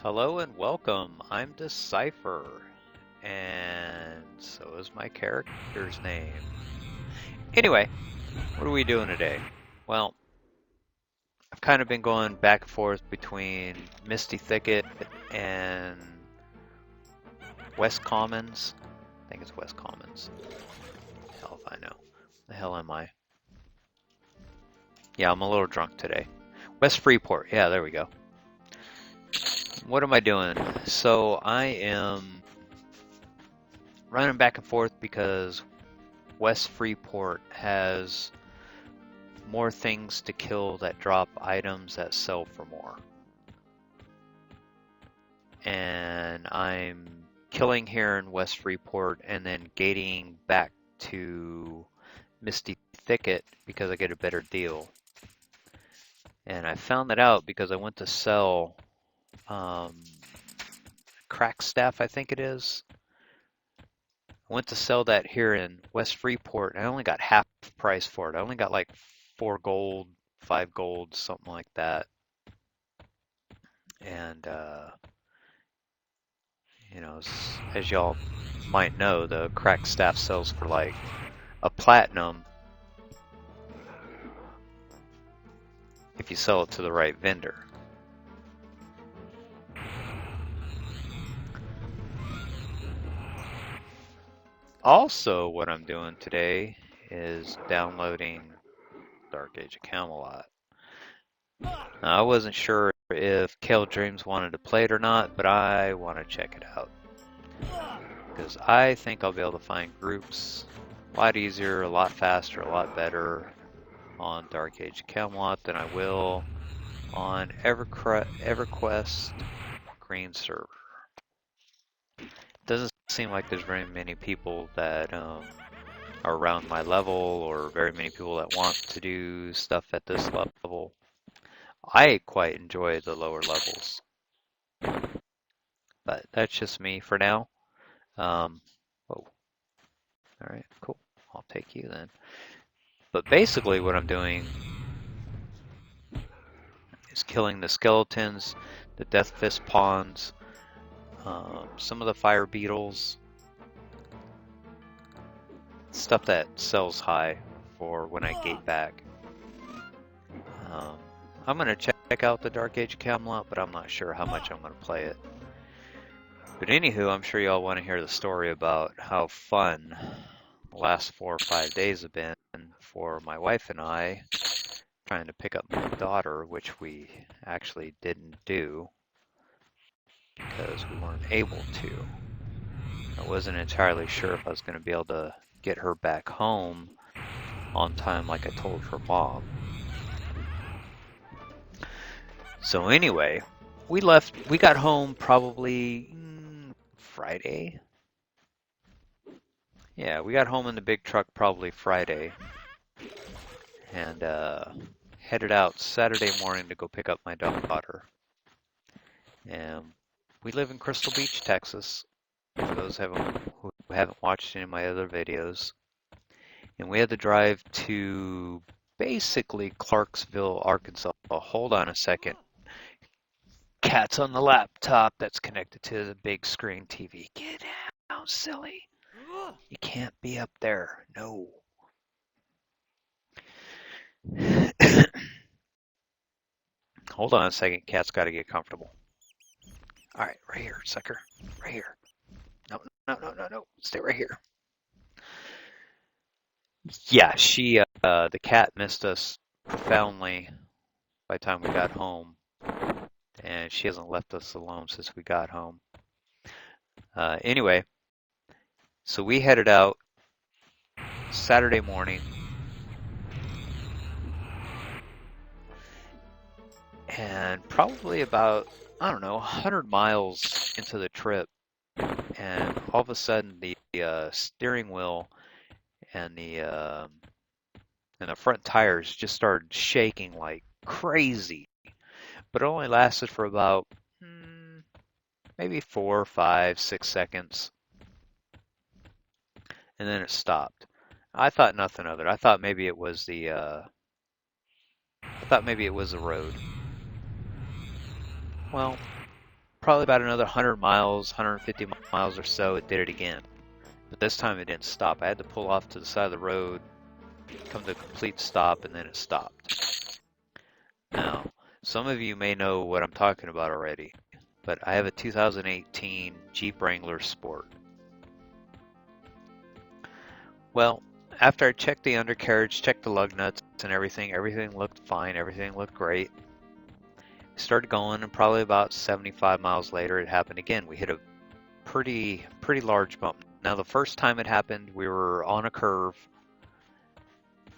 Hello and welcome. I'm Decypher, and so is my character's name. Anyway, what are we doing today? Well, I've kind of been going back and forth between Misty Thicket and West Commons. I think it's West Commons. Hell if I know. The hell am I? Yeah, I'm a little drunk today. West Freeport. Yeah, there we go. What am I doing? So I am running back and forth because West Freeport has more things to kill that drop items that sell for more. And I'm killing here in West Freeport and then gating back to Misty Thicket because I get a better deal. And I found that out because I went to sell crack staff, I think it is. I went to sell that here in West Freeport, and I only got half price for it. I only got like 4 gold, 5 gold, something like that. And, you know, as y'all might know, the crack staff sells for like a platinum if you sell it to the right vendor. Also, what I'm doing today is downloading Dark Age of Camelot. Now, I wasn't sure if Kale Dreams wanted to play it or not, but I want to check it out. Because I think I'll be able to find groups a lot easier, a lot faster, a lot better on Dark Age of Camelot than I will on EverQuest Green server. Doesn't seem like there's very many people that are around my level, or very many people that want to do stuff at this level. I quite enjoy the lower levels, but that's just me for now. Whoa. Alright, cool. I'll take you then. But basically what I'm doing is killing the skeletons, the Death Fist pawns, some of the fire beetles, stuff that sells high for when I gate back. I'm going to check out the Dark Age of Camelot, but I'm not sure how much I'm going to play it. But anywho, I'm sure y'all want to hear the story about how fun the last 4 or 5 days have been for my wife and I trying to pick up my daughter, which we actually didn't do because we weren't able to. I wasn't entirely sure if I was going to be able to get her back home on time like I told her mom. So anyway, we got home probably Friday. Yeah, we got home in the big truck probably Friday. And headed out Saturday morning to go pick up my daughter. And we live in Crystal Beach, Texas, for those who haven't watched any of my other videos. And we had to drive to basically Clarksville, Arkansas. Oh, hold on a second. Cat's on the laptop that's connected to the big screen TV. Get out, silly. You can't be up there. No. Hold on a second. Cat's got to get comfortable. All right, right here, sucker. Right here. No. Stay right here. Yeah, the cat missed us profoundly by the time we got home. And she hasn't left us alone since we got home. Anyway, so we headed out Saturday morning. And probably about, 100 miles into the trip, and all of a sudden the steering wheel and the front tires just started shaking like crazy. But it only lasted for about maybe 4, 5, 6 seconds, and then it stopped. I thought nothing of it. I thought maybe it was the road. Well, probably about another 100 miles, 150 miles or so, it did it again. But this time it didn't stop. I had to pull off to the side of the road, come to a complete stop, and then it stopped. Now, some of you may know what I'm talking about already, but I have a 2018 Jeep Wrangler Sport. Well, after I checked the undercarriage, checked the lug nuts and everything looked fine, everything looked great. Started going, and probably about 75 miles later, it happened again. We hit a pretty large bump. Now, the first time it happened, we were on a curve,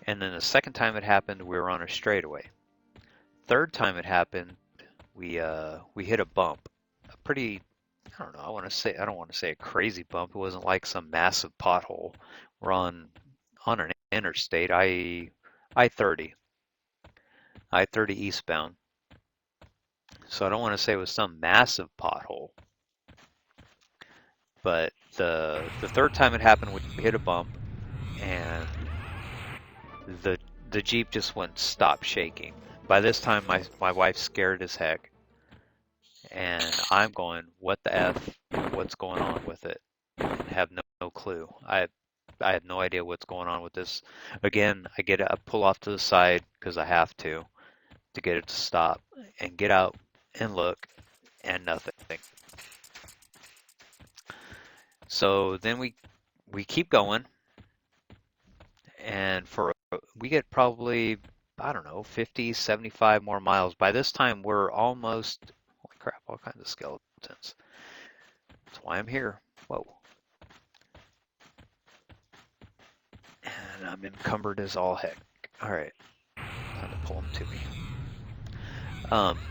and then the second time it happened, we were on a straightaway. Third time it happened, we hit a bump, a pretty, I don't know, I don't want to say a crazy bump. It wasn't like some massive pothole. We're on an interstate, I-30 eastbound. So I don't want to say it was some massive pothole. But the third time it happened, we hit a bump, and the Jeep just stopped shaking. By this time, my wife's scared as heck, and I'm going, what the F? What's going on with it? I have no clue. I have no idea what's going on with this. Again, I pull off to the side because I have to get it to stop, and get out and look, and nothing. So then we keep going, and we get probably, I don't know, 50, 75 more miles. By this time, we're almost, holy crap, all kinds of skeletons. That's why I'm here. Whoa. And I'm encumbered as all heck. All right, time to pull them to me.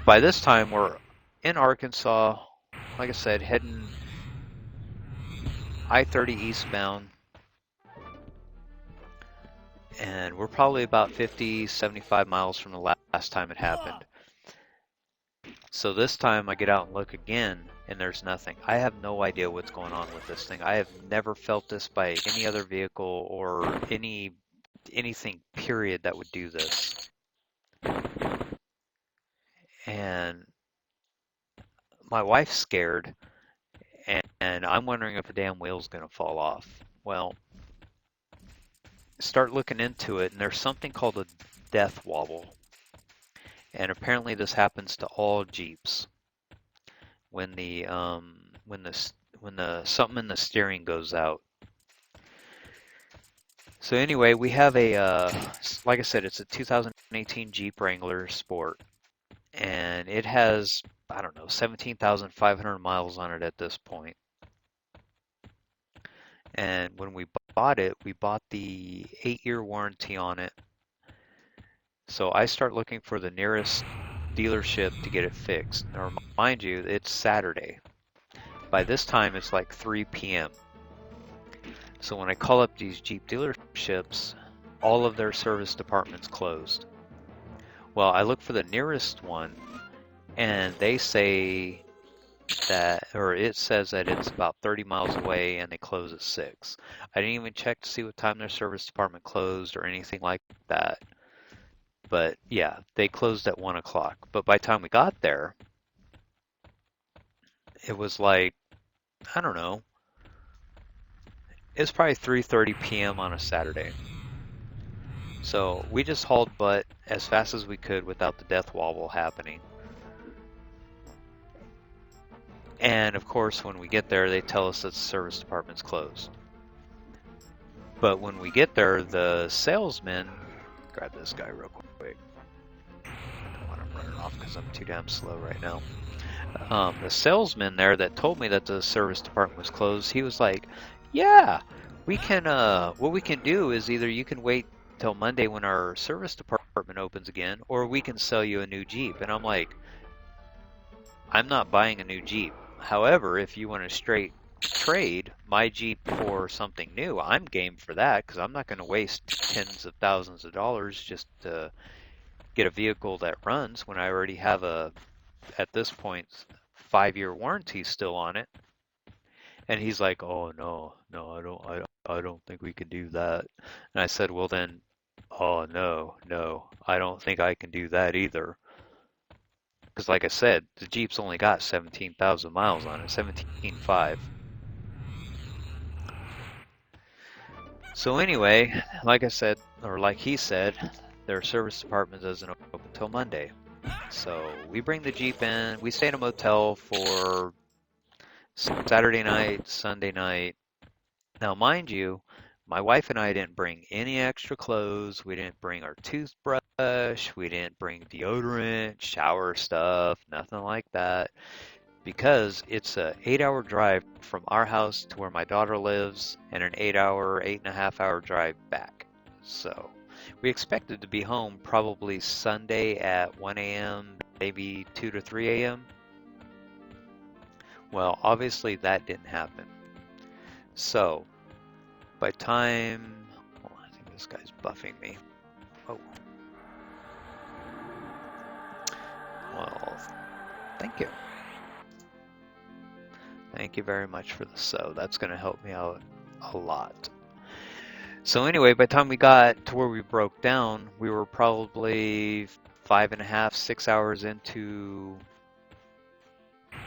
By this time, we're in Arkansas, like I said, heading I-30 eastbound. And we're probably about 50, 75 miles from the last time it happened. So this time I get out and look again, and there's nothing. I have no idea what's going on with this thing. I have never felt this by any other vehicle or anything, period, that would do this. And my wife's scared, and I'm wondering if the damn wheel's going to fall off. Well, start looking into it, and there's something called a death wobble. And apparently this happens to all Jeeps. When the something in the steering goes out. So anyway, we have a like I said, it's a 2018 Jeep Wrangler Sport, and it has, I don't know, 17,500 miles on it at this point. And when we bought it, we bought the 8-year warranty on it. So I start looking for the nearest dealership to get it fixed. Now, remind you, it's Saturday. By this time, it's like 3 p.m. So when I call up these Jeep dealerships, all of their service departments closed. Well, I look for the nearest one, and they say that, or it says that it's about 30 miles away, and they close at 6. I didn't even check to see what time their service department closed or anything like that. But yeah, they closed at 1 o'clock. But by the time we got there, it was like, I don't know, it was probably 3:30 p.m. on a Saturday. So we just hauled butt as fast as we could without the death wobble happening. And of course, when we get there, they tell us that the service department's closed. But when we get there, the salesman, grab this guy real quick. I don't want him running off because I'm too damn slow right now. The salesman there that told me that the service department was closed, he was like, yeah, we can, what we can do is either you can wait till Monday when our service department opens again, or we can sell you a new Jeep. And I'm like, I'm not buying a new Jeep. However, if you want to straight trade my Jeep for something new, I'm game for that, because I'm not going to waste tens of thousands of dollars just to get a vehicle that runs when I already have at this point, 5-year warranty still on it. And he's like, oh no, I don't think we can do that. And I said, well then, oh no, I don't think I can do that either. Because like I said, the Jeep's only got 17,000 miles on it, 17.5. So anyway, like I said, or like he said, their service department doesn't open until Monday. So we bring the Jeep in, we stay in a motel for Saturday night, Sunday night. Now, mind you, my wife and I didn't bring any extra clothes. We didn't bring our toothbrush. We didn't bring deodorant, shower stuff, nothing like that. Because it's a 8-hour drive from our house to where my daughter lives and an 8-hour, 8.5-hour drive back. So we expected to be home probably Sunday at 1 a.m., maybe 2 to 3 a.m. Well, obviously that didn't happen. So by time, oh, I think this guy's buffing me. Oh. Well, thank you. Thank you very much for the sub. That's going to help me out a lot. So anyway, by the time we got to where we broke down, we were probably 5.5, 6 hours into... Okay.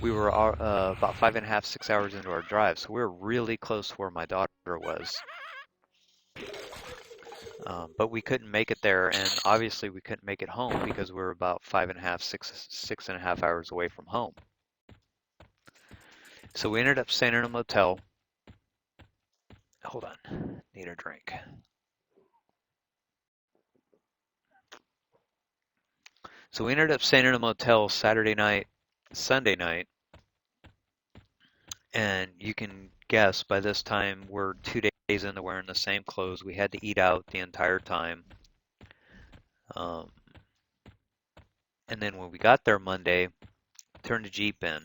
We were about 5.5, 6 hours into our drive, so we were really close to where my daughter was. But we couldn't make it there, and obviously we couldn't make it home because we were about 5.5, 6.5 hours away from home. So we ended up staying in a motel. Hold on, need a drink. So we ended up staying in a motel Saturday night, Sunday night, and you can guess by this time we're 2 days into wearing the same clothes. We had to eat out the entire time. And then when we got there Monday, turned the Jeep in.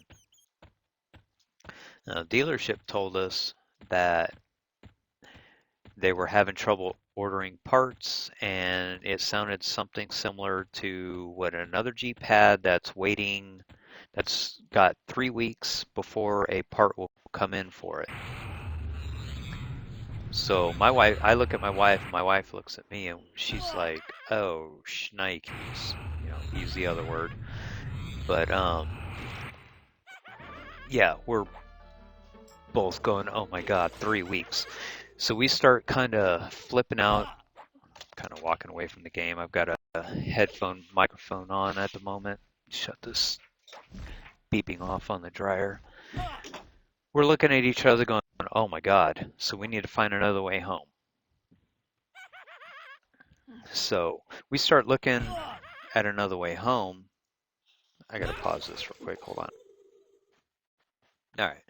Now, the dealership told us that they were having trouble ordering parts, and it sounded something similar to what another Jeep had that's got 3 weeks before a part will come in for it. So I look at my wife, and my wife looks at me, and she's like, "Oh, shnikes," use the other word. But yeah, we're both going, "Oh my God, 3 weeks." So we start kind of flipping out, kind of walking away from the game. I've got a headphone microphone on at the moment. Shut this beeping off on the dryer. We're looking at each other going, "Oh my God." So we need to find another way home. So we start looking at another way home. I gotta pause this real quick, hold on. All right,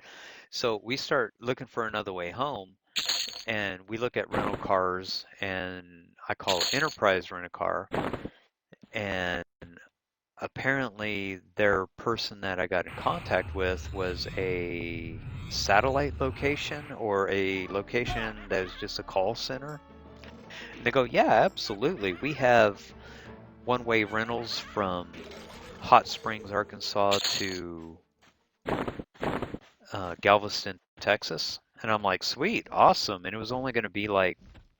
so we start looking for another way home, and we look at rental cars, and I call Enterprise Rent-A-Car, and apparently their person that I got in contact with was a satellite location or a location that is just a call center. And they go, "Yeah, absolutely. We have one-way rentals from Hot Springs, Arkansas to Galveston, Texas." And I'm like, "Sweet, awesome." And it was only going to be like,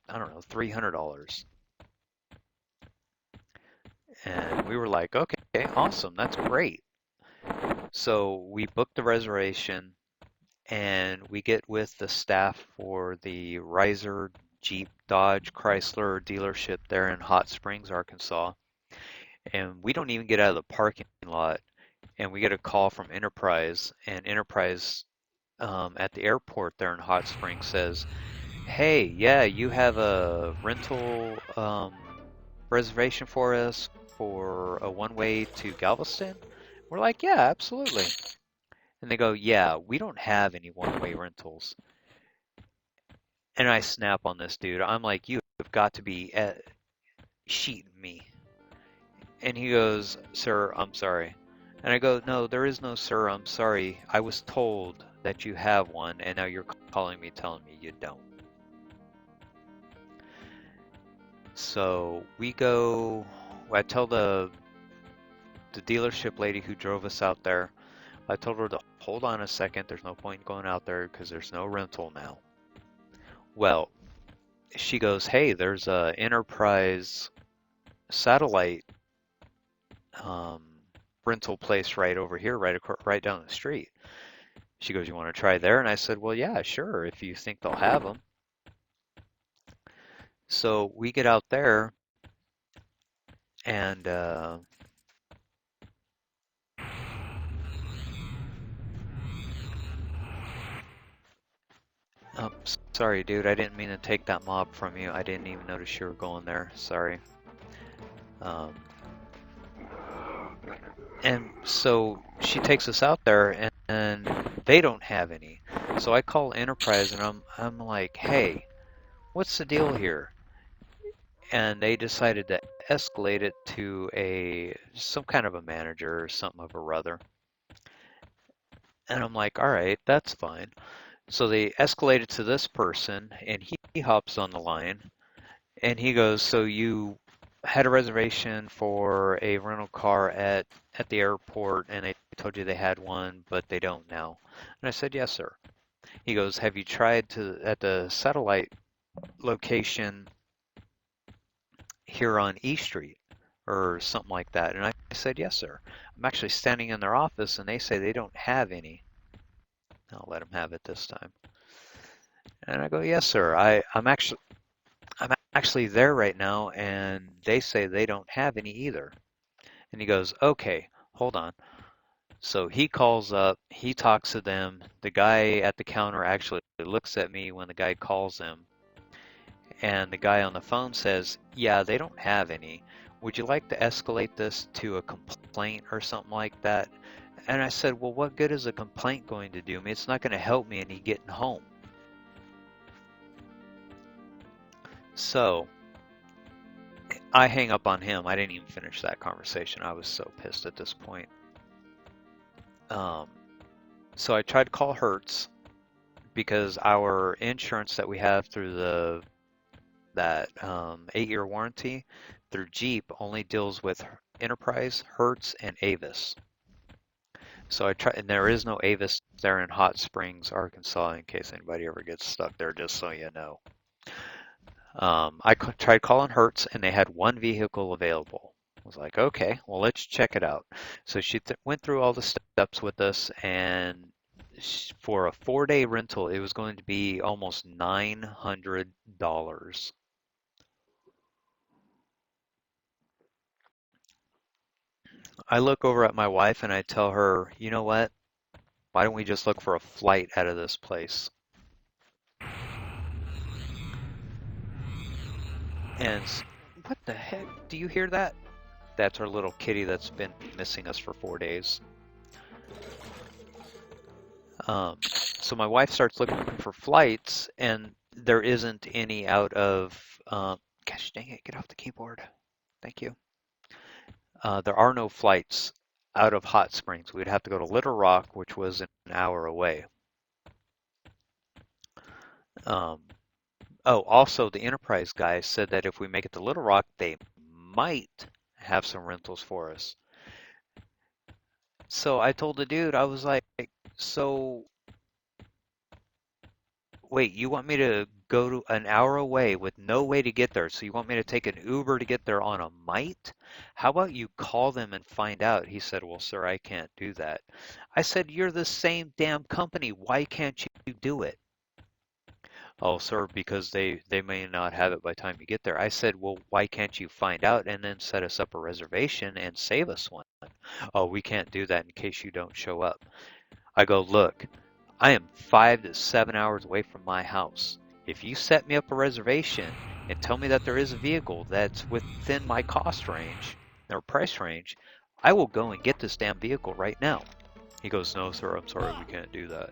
I don't know, $300. And we were like, "Okay, awesome, that's great." So we booked the reservation, and we get with the staff for the Riser Jeep Dodge Chrysler dealership there in Hot Springs, Arkansas. And we don't even get out of the parking lot, and we get a call from Enterprise, and Enterprise at the airport there in Hot Springs says, "Hey, yeah, you have a rental reservation for us for a one-way to Galveston?" We're like, "Yeah, absolutely." And they go, "Yeah, we don't have any one-way rentals." And I snap on this dude. I'm like, "You have got to be cheating me." And he goes, "Sir, I'm sorry." And I go, "No, there is no sir, I'm sorry. I was told that you have one, and now you're calling me telling me you don't." So we go, I tell the dealership lady who drove us out there, I told her to hold on a second, there's no point in going out there because there's no rental now. Well, she goes, "Hey, there's a Enterprise satellite um, rental place right over here, right down the street. She goes, you want to try there? And I said, well, yeah, sure, if you think they'll have them. So we get out there, and oh, sorry, dude, I didn't mean to take that mob from you. I didn't even notice you were going there. Sorry. Um, and so she takes us out there, and they don't have any. So I call Enterprise, and I'm like, hey, what's the deal here? And they decided to escalate it to some kind of a manager or something of a other. And I'm like, all right, that's fine. So they escalated to this person, and he hops on the line, and he goes, so you had a reservation for a rental car at the airport, and they told you they had one, but they don't now. And I said, yes, sir. He goes, have you tried at the satellite location here on E Street or something like that? And I said, yes, sir. I'm actually standing in their office, and they say they don't have any. I'll let them have it this time. And I go, yes, sir. I'm actually there right now, and they say they don't have any either. And he goes, okay, hold on. So he calls up, he talks to them. The guy at the counter actually looks at me when the guy calls him. And the guy on the phone says, yeah, they don't have any. Would you like to escalate this to a complaint or something like that? And I said, well, what good is a complaint going to do me? It's not going to help me any getting home. So I hang up on him. I didn't even finish that conversation. I was so pissed at this point. So I tried to call Hertz because our insurance that we have through that 8-year warranty through Jeep only deals with Enterprise, Hertz, and Avis. So I tried, and there is no Avis there in Hot Springs, Arkansas, in case anybody ever gets stuck there, just so you know. I tried calling Hertz, and they had one vehicle available. I was like, okay, well, let's check it out. So she went through all the steps with us, and for a 4-day rental, it was going to be almost $900. I look over at my wife and I tell her, you know what? Why don't we just look for a flight out of this place? And what the heck? Do you hear that? That's our little kitty that's been missing us for 4 days. So my wife starts looking for flights, and there isn't any out of. Gosh dang it! Get off the keyboard. Thank you. There are no flights out of Hot Springs. We'd have to go to Little Rock, which was an hour away. Also, the Enterprise guy said that if we make it to Little Rock, they might have some rentals for us. So I told the dude, I was like, so wait, you want me to go to an hour away with no way to get there? So you want me to take an Uber to get there on a mite? How about you call them and find out? He said, well, sir, I can't do that. I said, you're the same damn company. Why can't you do it? Oh, sir, because they may not have it by the time you get there. I said, well, why can't you find out and then set us up a reservation and save us one? Oh, we can't do that in case you don't show up. I go, look, I am 5 to 7 hours away from my house. If you set me up a reservation and tell me that there is a vehicle that's within my cost range or price range, I will go and get this damn vehicle right now. He goes, no, sir, I'm sorry, we can't do that.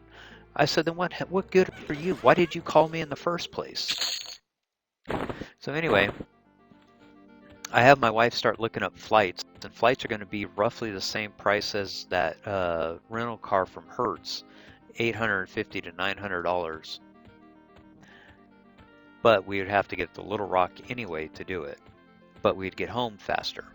I said, then what good for you? Why did you call me in the first place? So anyway, I have my wife start looking up flights, and flights are going to be roughly the same price as that rental car from Hertz, $850 to $900. But we would have to get to Little Rock anyway to do it, but we'd get home faster.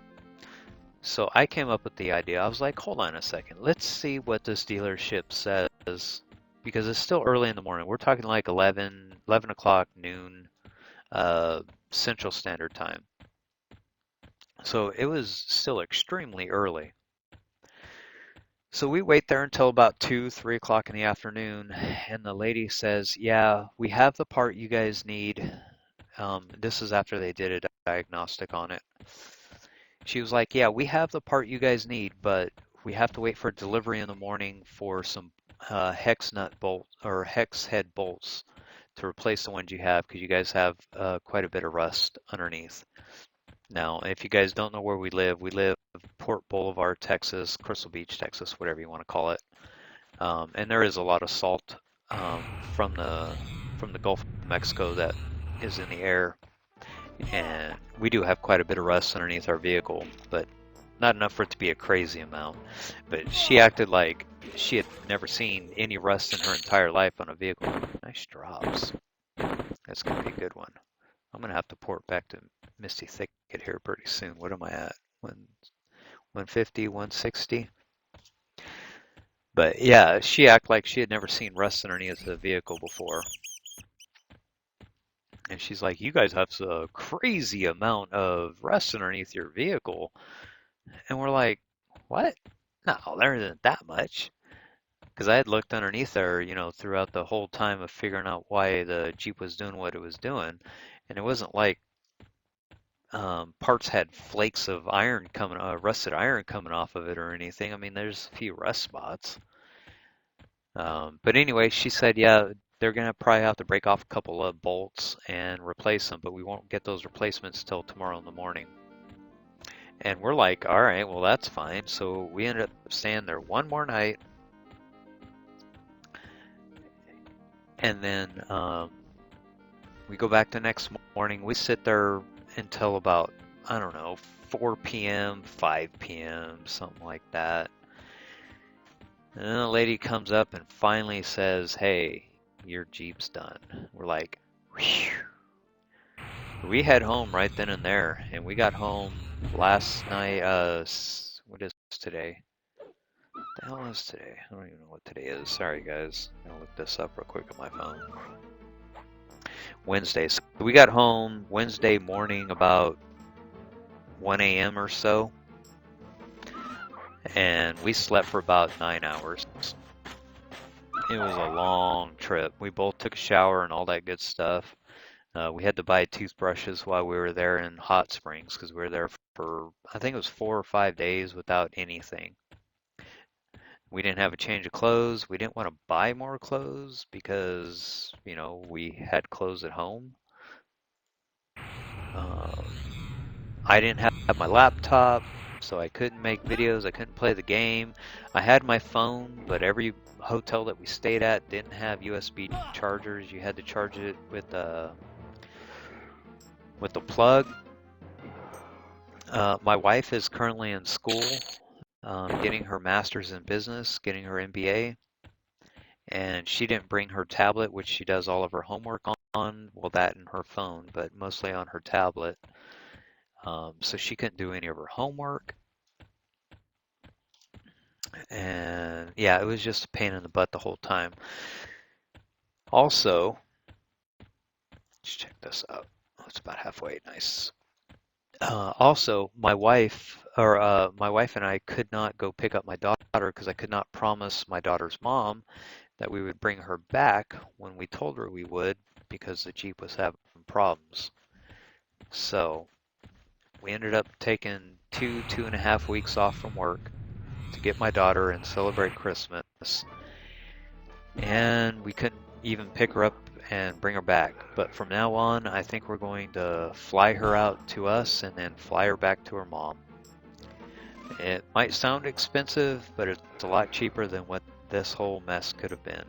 So I came up with the idea. I was like, hold on a second. Let's see what this dealership says, because it's still early in the morning. We're talking like 11 o'clock noon Central Standard Time. So it was still extremely early. So we wait there until about 2, 3 o'clock in the afternoon, and the lady says, yeah, we have the part you guys need. This is after they did a diagnostic on it. She was like, yeah, we have the part you guys need, but we have to wait for delivery in the morning for some hex nut bolt or hex head bolts to replace the ones you have because you guys have quite a bit of rust underneath. Now, if you guys don't know where we live Port Boulevard, Texas, Crystal Beach, Texas, whatever you want to call it. And there is a lot of salt from the Gulf of Mexico that is in the air. And we do have quite a bit of rust underneath our vehicle, but not enough for it to be a crazy amount. But she acted like she had never seen any rust in her entire life on a vehicle. Nice drops. That's going to be a good one. I'm going to have to port back to Misty Thicket here pretty soon. What am I at? 150, 160? But yeah, she acted like she had never seen rust underneath the vehicle before. And she's like, you guys have a crazy amount of rust underneath your vehicle. And we're like, what? No, there isn't that much. Because I had looked underneath there, throughout the whole time of figuring out why the Jeep was doing what it was doing. And it wasn't like parts had flakes of iron rusted iron coming off of it or anything. I mean, there's a few rust spots. But anyway, she said, yeah, they're going to probably have to break off a couple of bolts and replace them, but we won't get those replacements till tomorrow in the morning. And we're like, all right, well, that's fine. So we ended up staying there one more night. And then we go back the next morning. We sit there until about, I don't know, 4 p.m., 5 p.m., something like that. And then the lady comes up and finally says, hey, your Jeep's done. We're like, whew. We head home right then and there. And we got home last night. What is today? What the hell is today? I don't even know what today is. Sorry, guys. I'll look this up real quick on my phone. Wednesday. So we got home Wednesday morning about 1 a.m. or so. And we slept for about 9 hours. It was a long trip. We both took a shower and all that good stuff. We had to buy toothbrushes while we were there in Hot Springs because we were there for, I think it was 4 or 5 days without anything. We didn't have a change of clothes. We didn't want to buy more clothes because, we had clothes at home. I didn't have my laptop, so I couldn't make videos. I couldn't play the game. I had my phone, but every hotel that we stayed at didn't have USB chargers. You had to charge it with the plug. My wife is currently in school, getting her master's in business, getting her MBA, and she didn't bring her tablet, which she does all of her homework on. Well, that and her phone, but mostly on her tablet. So she couldn't do any of her homework. And yeah, it was just a pain in the butt the whole time. Also, let's check this out. Oh, it's about halfway. Nice. Also, my wife and I could not go pick up my daughter because I could not promise my daughter's mom that we would bring her back when we told her we would because the Jeep was having problems. So we ended up taking 2.5 weeks off from work to get my daughter and celebrate Christmas. And we couldn't even pick her up and bring her back. But from now on, I think we're going to fly her out to us and then fly her back to her mom. It might sound expensive, but it's a lot cheaper than what this whole mess could have been.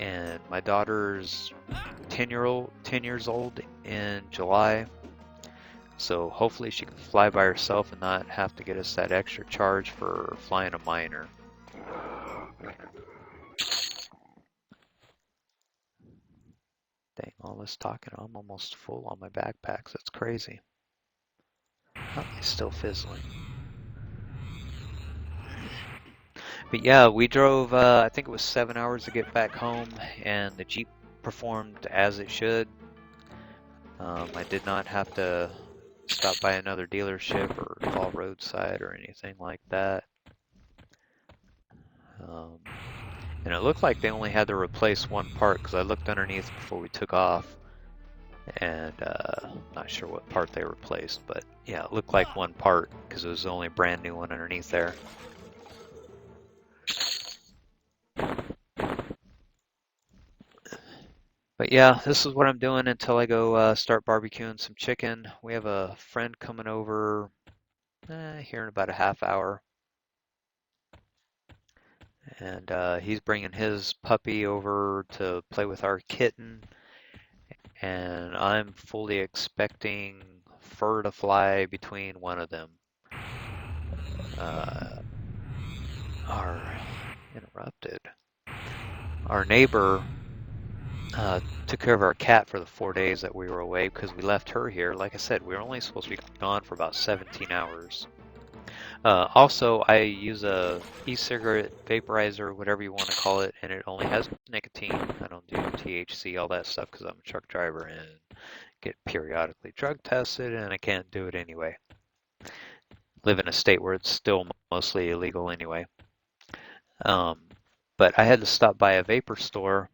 And my daughter's 10 years old in July. So hopefully she can fly by herself and not have to get us that extra charge for flying a minor. Dang, all this talking, I'm almost full on my backpacks. That's crazy. Oh, it's still fizzling. But yeah, we drove, I think it was 7 hours to get back home, and the Jeep performed as it should. I did not have to stop by another dealership or call roadside or anything like that. And it looked like they only had to replace one part because I looked underneath before we took off, and not sure what part they replaced, but yeah, it looked like one part because it was the only brand new one underneath there. But yeah, this is what I'm doing until I go start barbecuing some chicken. We have a friend coming over here in about a half hour. And he's bringing his puppy over to play with our kitten. And I'm fully expecting fur to fly between one of them. Our neighbor took care of our cat for the 4 days that we were away because we left her here. Like I said, we were only supposed to be gone for about 17 hours. Also, I use a e-cigarette vaporizer, whatever you want to call it, and it only has nicotine. I don't do THC, all that stuff, because I'm a truck driver and get periodically drug tested, and I can't do it anyway. Live in a state where it's still mostly illegal anyway. But I had to stop by a vapor store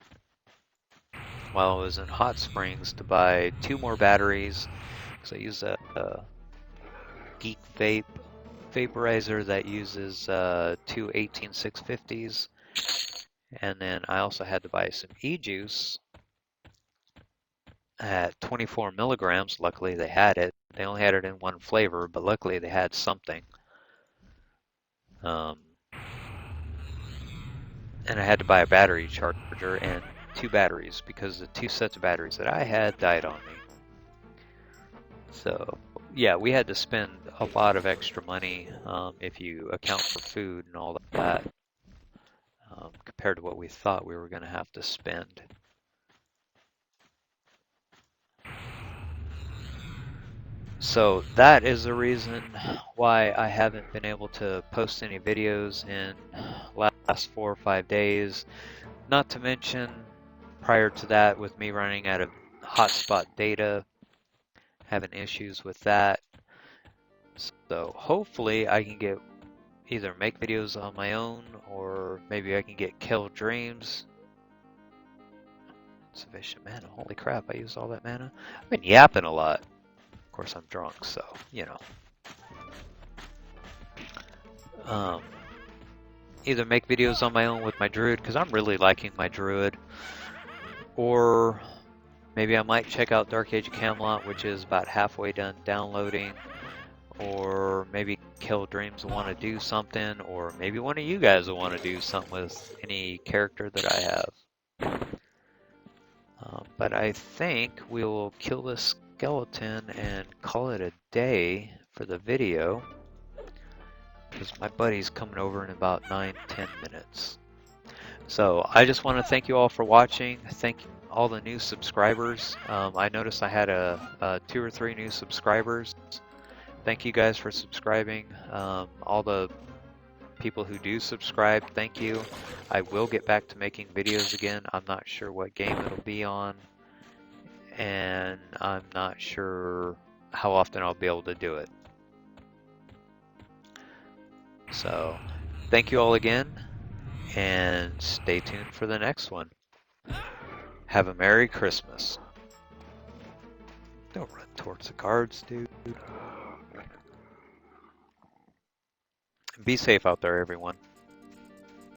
while I was in Hot Springs to buy 2 more batteries, because I use a Geek Vape vaporizer that uses 2 18650s, and then I also had to buy some e-juice at 24 milligrams. Luckily they had it. They only had it in one flavor, but luckily they had something. And I had to buy a battery charger and 2 batteries because the 2 sets of batteries that I had died on me. So yeah, we had to spend a lot of extra money if you account for food and all that, compared to what we thought we were going to have to spend. So that is the reason why I haven't been able to post any videos in last 4 or 5 days. Not to mention, prior to that, with me running out of hotspot data, having issues with that. So hopefully I can either make videos on my own, or maybe I can get Kill Dreams. Sufficient mana. Holy crap, I used all that mana. I've been yapping a lot. Of course I'm drunk, so, you know. Either make videos on my own with my Druid, because I'm really liking my Druid, or maybe I might check out Dark Age of Camelot, which is about halfway done downloading, or maybe Kill Dreams will want to do something, or maybe one of you guys will want to do something with any character that I have. But I think we will kill this skeleton and call it a day for the video, because my buddy's coming over in about 9-10 minutes. So I just want to thank you all for watching. Thank all the new subscribers. I noticed I had 2 or 3 new subscribers. Thank you guys for subscribing. All the people who do subscribe, thank you. I will get back to making videos again. I'm not sure what game it'll be on, and I'm not sure how often I'll be able to do it. So thank you all again, and stay tuned for the next one. Have a Merry Christmas. Don't run towards the guards, dude. Be safe out there, everyone.